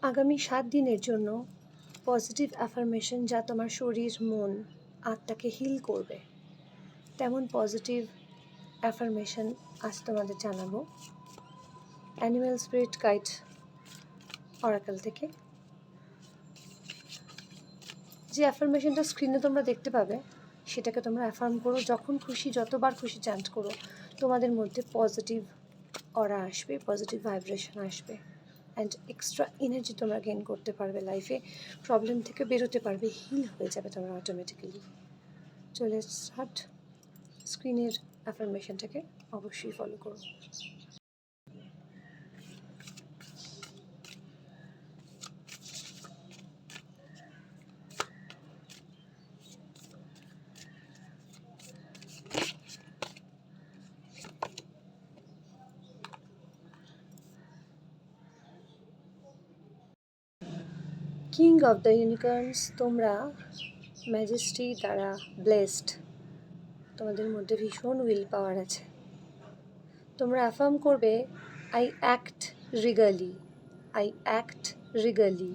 আগামী 7 দিনের জন্য পজিটিভ অ্যাফার্মেশন যা তোমার শরীর, মন, আত্মাকে হিল করবে, তেমন পজিটিভ অ্যাফার্মেশন আজ তোমাদের জানাবো অ্যানিম্যাল স্পিরিট গাইড অরাকেল থেকে। যে অ্যাফার্মেশনটা স্ক্রিনে তোমরা দেখতে পাবে সেটাকে তোমরা অ্যাফার্ম করো, যখন খুশি যতবার খুশি চ্যান্ট করো, তোমাদের মধ্যে পজিটিভ অরা আসবে, পজিটিভ ভাইব্রেশন আসবে অ্যান্ড এক্সট্রা এনার্জি তোমরা গেইন করতে পারবে, লাইফে প্রবলেম থেকে বেরোতে পারবে, হিল হয়ে যাবে তোমরা অটোমেটিক্যালি। চলে স্টার্ট। স্ক্রিনের অ্যাফার্মেশনটাকে অবশ্যই ফলো করো। কিং অফ দ্য ইউনিকর্নস, তোমরা ম্যাজেস্টি দ্বারা ব্লেসড, তোমাদের মধ্যে ভীষণ উইল পাওয়ার আছে। তোমরা অ্যাফার্ম করবে আই অ্যাক্ট রিগালি, আই অ্যাক্ট রিগালি,